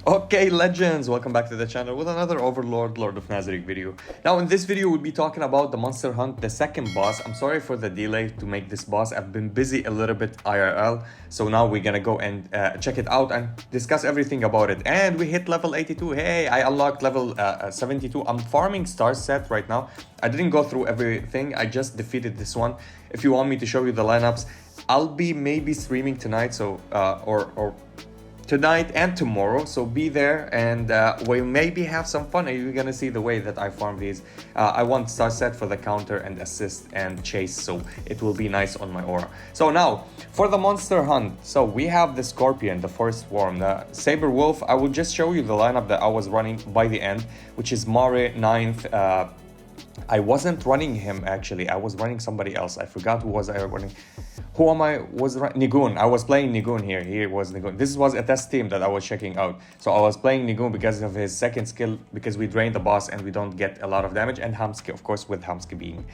Okay, legends, welcome back to the channel with another Overlord, Lord of Nazarick video. Now in this video we'll be talking about the Monster Hunt, the second boss. I'm sorry for the delay to make this boss. I've been busy a little bit IRL, so now we're gonna go and check it out and discuss everything about it. And we hit level 82. Hey, I unlocked level 72. I'm farming star set right now. I didn't go through everything, I just defeated this one. If you want me to show you the lineups, I'll be maybe streaming tonight, so or tonight and tomorrow, so be there and we maybe have some fun. You're gonna see the way that I farm these. I want star set for the counter and assist and chase, so it will be nice on my aura. So now for the Monster Hunt, so we have the Scorpion, the Forest Worm, the Saber Wolf. I will just show you the lineup that I was running by the end, which is Mare 9th. I wasn't running him actually, I was running somebody else. I forgot who was I running. Who am I? Nigun. I was playing Nigun here. Here was Nigun. This was a test team that I was checking out. So I was playing Nigun because of his second skill, because we drain the boss and we don't get a lot of damage. And Hamske, of course, with Hamske being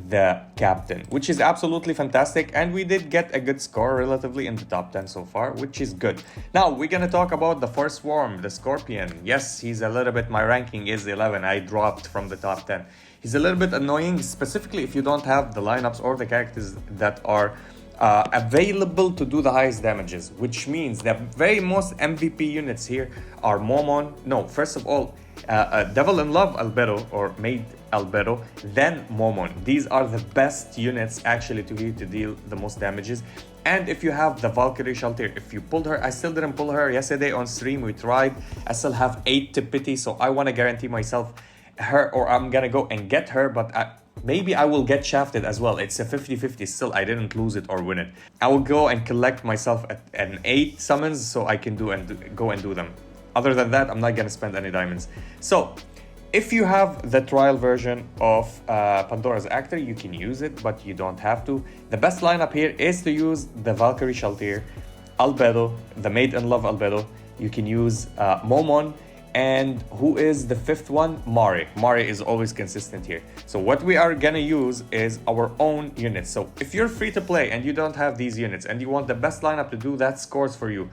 the captain, which is absolutely fantastic. And we did get a good score relatively in the top 10 so far, which is good. Now we're gonna talk about the Forest Worm, the Scorpion. Yes, he's a little bit, my ranking is 11. I dropped from the top 10. He's a little bit annoying, specifically if you don't have the lineups or the characters that are available to do the highest damages, which means the very most MVP units here are Momon. No, first of all, Devil in Love Albedo or Maid Albedo, then Momon. These are the best units actually to deal the most damages. And if you have the Valkyrie Shelter, if you pulled her, I still didn't pull her yesterday on stream, we tried. I still have 8 to pity, so I want to guarantee myself her, or I'm gonna go and get her, but maybe I will get shafted as well. It's a 50-50 still. I didn't lose it or win it. I will go and collect myself at an 8 summons so I can go and do them. Other than that, I'm not gonna spend any diamonds. So if you have the trial version of Pandora's Actor, you can use it, but you don't have to. The best lineup here is to use the Valkyrie Shelter, Albedo, the Maid in Love Albedo. You can use Momon, and who is the 5th one? Mare. Mare is always consistent here. So what we are gonna use is our own units. So if you're free to play and you don't have these units and you want the best lineup to do that scores for you,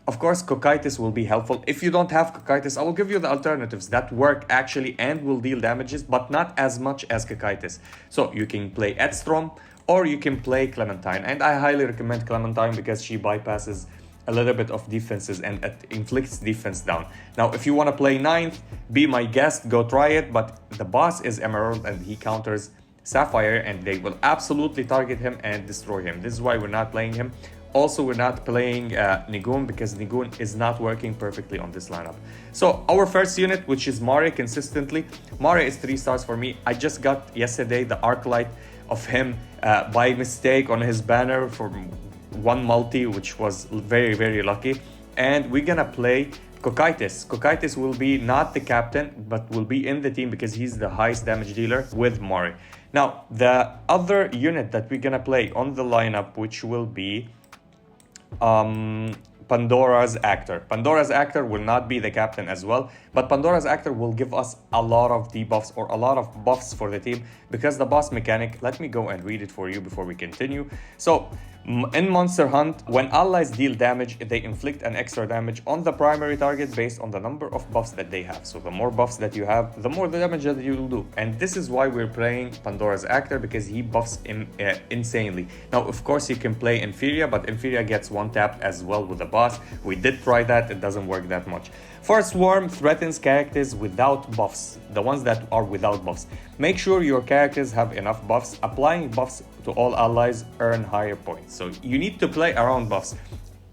of course Cocytus will be helpful. If you don't have Cocytus, I will give you the alternatives that work actually and will deal damages, but not as much as Cocytus. So you can play Edstrom or you can play Clementine, and I highly recommend Clementine because she bypasses a little bit of defenses and it inflicts defense down. Now if you want to play 9th, be my guest, go try it, but the boss is Emerald and he counters Sapphire and they will absolutely target him and destroy him. This is why we're not playing him. Also, we're not playing Nigun because Nigun is not working perfectly on this lineup. So our first unit, which is Mare consistently. Mare is 3 stars for me. I just got yesterday the Arclight of him by mistake on his banner for one multi, which was very, very lucky. And we're gonna play Cocytus. Cocytus will be not the captain, but will be in the team because he's the highest damage dealer with Mare. Now, the other unit that we're gonna play on the lineup, which will be Pandora's Actor. Pandora's Actor will not be the captain as well, but Pandora's Actor will give us a lot of debuffs or a lot of buffs for the team because the boss mechanic, let me go and read it for you before we continue. So in Monster Hunt, when allies deal damage, they inflict an extra damage on the primary target based on the number of buffs that they have. So the more buffs that you have, the more the damage that you will do. And this is why we're playing Pandora's Actor, because he buffs insanely. Now, of course, you can play Inferior, but Inferior gets one tap as well with the boss. We did try that, it doesn't work that much. Forest Worm threatens characters without buffs, the ones that are without buffs. Make sure your characters have enough buffs. Applying buffs to all allies earn higher points. So you need to play around buffs.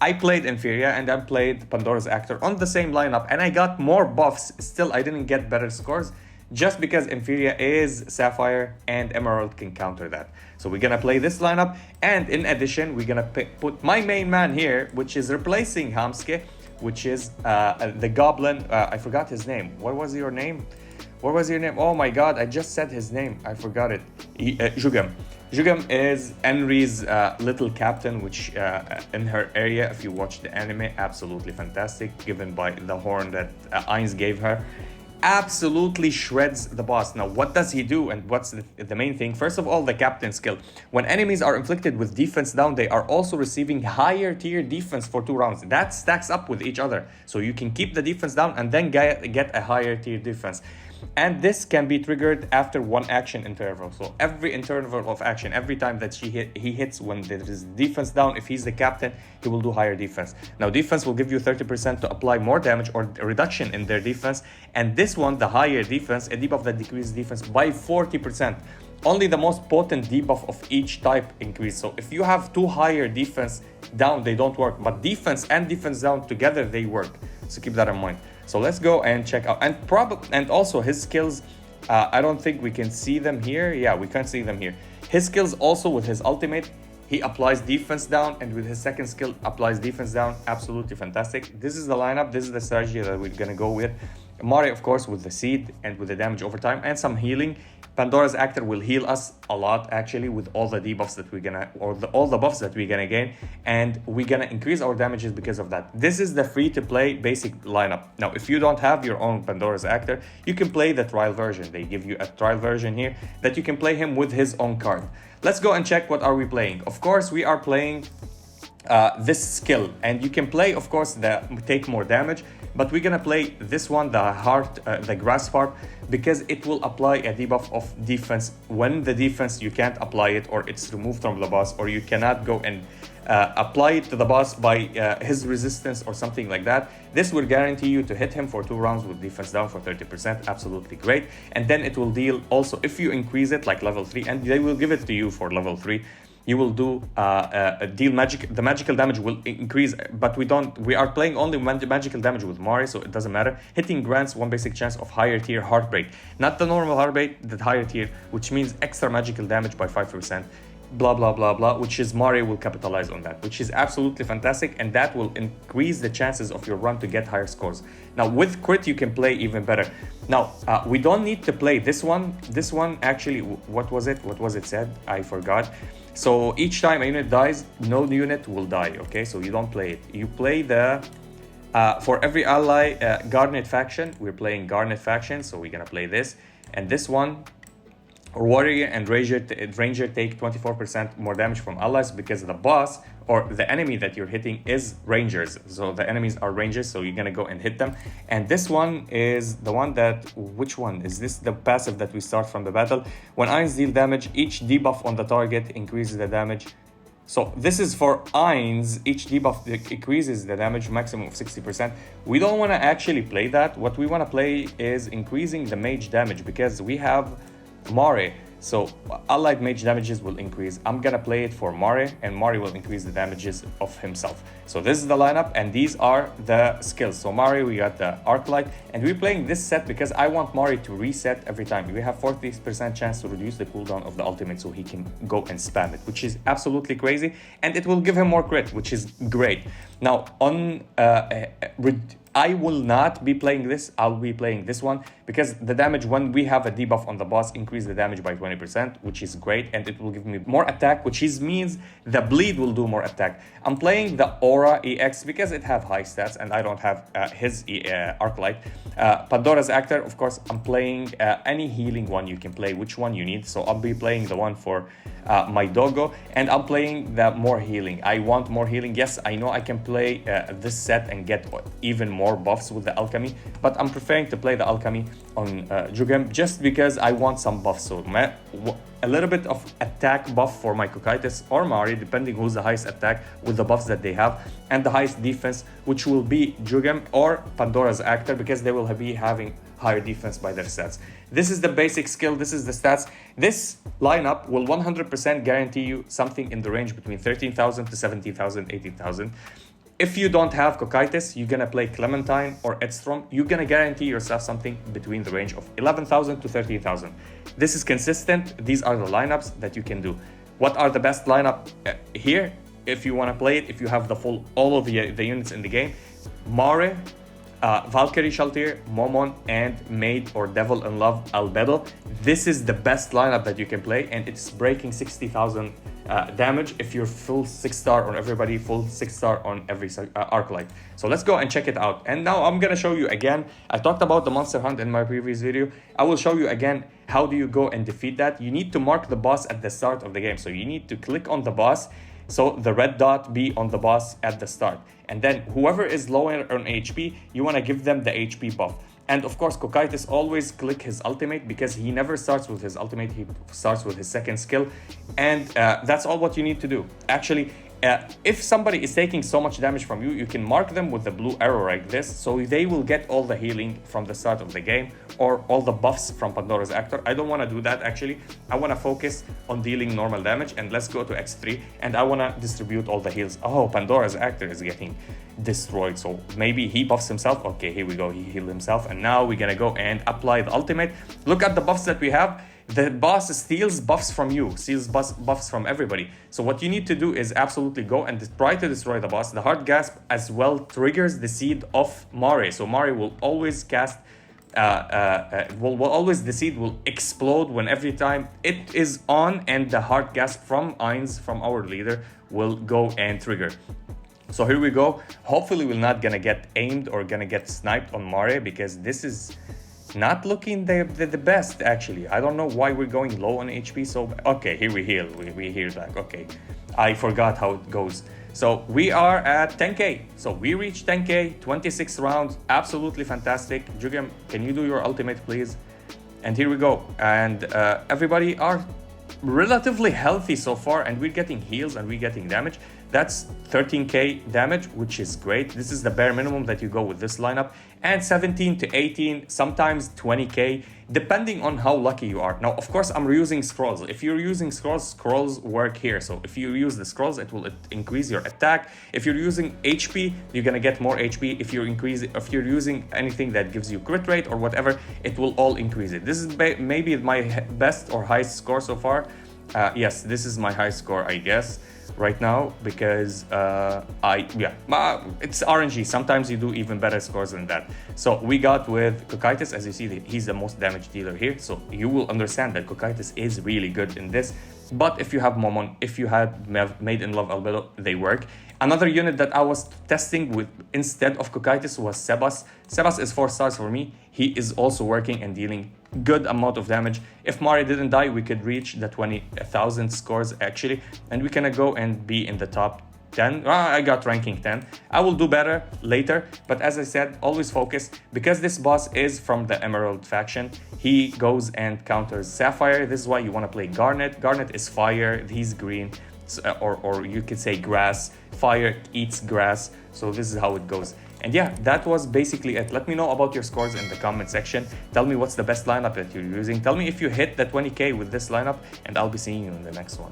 I played Inferior and I played Pandora's Actor on the same lineup and I got more buffs. Still, I didn't get better scores just because Inferior is Sapphire and Emerald can counter that. So we're gonna play this lineup, and in addition, we're gonna put my main man here, which is replacing Hamske, which is the Goblin. I forgot his name. What was your name? What was your name? Oh my god, I just said his name. I forgot it. Jugam. Jugam is Enri's little captain, which in her area, if you watch the anime, absolutely fantastic, given by the horn that Ainz gave her. absolutely shreds the boss. Now, what does he do and what's the main thing? First of all, the captain skill. When enemies are inflicted with defense down, they are also receiving higher tier defense for 2 rounds. That stacks up with each other. So you can keep the defense down and then get a higher tier defense. And this can be triggered after 1 action interval. So every interval of action, every time that he hits when there is defense down, if he's the captain, he will do higher defense. Now, defense will give you 30% to apply more damage or a reduction in their defense. And this one, the higher defense, a debuff that decreases defense by 40%. Only the most potent debuff of each type increase. So if you have 2 higher defense down, they don't work. But defense and defense down together, they work. So keep that in mind. So let's go and check out, and also his skills, I don't think we can see them here. Yeah, we can't see them here. His skills also with his ultimate, he applies defense down, and with his second skill applies defense down. Absolutely fantastic. This is the lineup. This is the strategy that we're gonna go with. Mari, of course, with the seed and with the damage over time and some healing. Pandora's Actor will heal us a lot, actually, with all the debuffs that we're gonna, all the buffs that we're gonna gain, and we're gonna increase our damages because of that. This is the free-to-play basic lineup. Now, if you don't have your own Pandora's Actor, you can play the trial version. They give you a trial version here that you can play him with his own card. Let's go and check what are we playing. Of course, we are playing this skill, and you can play, of course, the take more damage, but we're gonna play this one, the grass part, because it will apply a debuff of defense when the defense you can't apply it, or it's removed from the boss, or you cannot go and apply it to the boss by his resistance or something like that. This will guarantee you to hit him for 2 rounds with defense down for 30%. Absolutely great. And then it will deal also, if you increase it like level 3, and they will give it to you for level 3, you will do deal magic. The magical damage will increase, but we are playing only magical damage with Mari, so it doesn't matter. Hitting grants 1 basic chance of higher tier Heartbreak, not the normal Heartbreak, the higher tier, which means extra magical damage by 5%. Blah blah blah blah, which is Mari will capitalize on that, which is absolutely fantastic, and that will increase the chances of your run to get higher scores. Now with crit you can play even better. Now we don't need to play this one. This one actually, what was it said? I forgot. So each time a unit dies, no unit will die. Okay, so you don't play it. You play the for every ally Garnet faction. We're playing Garnet faction, so we're gonna play this, and this one. Warrior and Ranger take 24% more damage from allies, because the boss or the enemy that you're hitting is Rangers. So the enemies are Rangers, so you're gonna go and hit them. And this one is the one that, which one? Is this the passive that we start from the battle? When Irons deal damage, each debuff on the target increases the damage. So this is for Irons, each debuff increases the damage maximum of 60%. We don't wanna actually play that. What we wanna play is increasing the mage damage, because we have Mari, so allied mage damages will increase. I'm gonna play it for Mari, and Mari will increase the damages of himself. So this is the lineup, and these are the skills. So Mari, we got the Arclight, and we're playing this set because I want Mari to reset every time. We have 40% chance to reduce the cooldown of the ultimate, so he can go and spam it, which is absolutely crazy, and it will give him more crit, which is great. Now on I will not be playing this. I'll be playing this one, because the damage when we have a debuff on the boss increase the damage by 20%, which is great, and it will give me more attack, which means the bleed will do more attack. I'm playing the Aura EX because it have high stats, and I don't have his Arclight. Pandora's Actor, of course, I'm playing any healing one you can play, which one you need. So I'll be playing the one for my doggo, and I'm playing the more healing. I want more healing. Yes, I know I can play this set and get even more buffs with the alchemy, but I'm preferring to play the alchemy on Jugem just because I want some buffs. So a little bit of attack buff for my Cocytus or Mari, depending who's the highest attack with the buffs that they have, and the highest defense, which will be Jugem or Pandora's Actor, because they will be having higher defense by their stats. This is the basic skill. This is the stats. This lineup will 100% guarantee you something in the range between 13,000 to 17,000, 18,000. If you don't have Cocytus, you're gonna play Clementine or Edstrom. You're gonna guarantee yourself something between the range of 11,000 to 13,000. This is consistent. These are the lineups that you can do. What are the best lineup here? If you wanna play it, if you have the full, all of the units in the game, Mari, Valkyrie Shaltir, Momon, and Maid or Devil in Love Albedo. This is the best lineup that you can play, and it's breaking 60,000 damage if you're full 6-star on everybody, full 6-star on every Arclight. So let's go and check it out. And now I'm gonna show you again. I talked about the monster hunt in my previous video. I will show you again how do you go and defeat that. You need to mark the boss at the start of the game. So you need to click on the boss, so the red dot be on the boss at the start. And then whoever is lower on HP, you want to give them the HP buff. And of course, Cocytus always click his ultimate, because he never starts with his ultimate, he starts with his second skill. And that's all what you need to do. Actually, if somebody is taking so much damage from you, you can mark them with the blue arrow like this, so they will get all the healing from the start of the game, or all the buffs from Pandora's Actor. I don't want to do that actually. I want to focus on dealing normal damage, and let's go to X3, and I want to distribute all the heals. Oh, Pandora's Actor is getting destroyed, so maybe he buffs himself. Okay, here we go, he healed himself, and now we're gonna go and apply the ultimate. Look at the buffs that we have. The boss steals buffs from you, steals buffs from everybody. So what you need to do is absolutely go and try to destroy the boss. The Heart Gasp as well triggers the seed of Mari. So Mari will always cast, the seed will explode when every time it is on, and the Heart Gasp from Ainz, from our leader, will go and trigger. So here we go. Hopefully we're not gonna get aimed or gonna get sniped on Mari, because this is not looking the best actually. I don't know why we're going low on HP. So okay, here we heal, we heal back. Okay, I forgot how it goes. So we are at 10k, so we reached 10k, 26 rounds, absolutely fantastic. Jugem, can you do your ultimate please? And here we go. And everybody are relatively healthy so far, and we're getting heals and we're getting damage. That's 13k damage, which is great. This is the bare minimum that you go with this lineup. And 17 to 18, sometimes 20k, depending on how lucky you are. Now, of course, I'm reusing scrolls. If you're using scrolls, scrolls work here. So if you use the scrolls, it will increase your attack. If you're using HP, you're gonna get more HP. If you're using anything that gives you crit rate or whatever, it will all increase it. This is maybe my best or highest score so far. Yes, this is my high score, I guess, right now, because it's RNG. Sometimes you do even better scores than that. So we got with Cocytus, as you see, he's the most damage dealer here. So you will understand that Cocytus is really good in this. But if you have Momon, if you had Made in Love Albedo, they work. Another unit that I was testing with instead of Cocytus was Sebas. Sebas is 4 stars for me. He is also working and dealing good amount of damage. If Mari didn't die, we could reach the 20,000 scores actually, and we can go and be in the top 10. I got ranking 10. I will do better later, but as I said, always focus, because this boss is from the Emerald faction. He goes and counters Sapphire. This is why you want to play Garnet. Garnet is fire, he's green, or you could say grass. Fire eats grass, so this is how it goes. And yeah, that was basically it. Let me know about your scores in the comment section. Tell me what's the best lineup that you're using. Tell me if you hit the 20k with this lineup, and I'll be seeing you in the next one.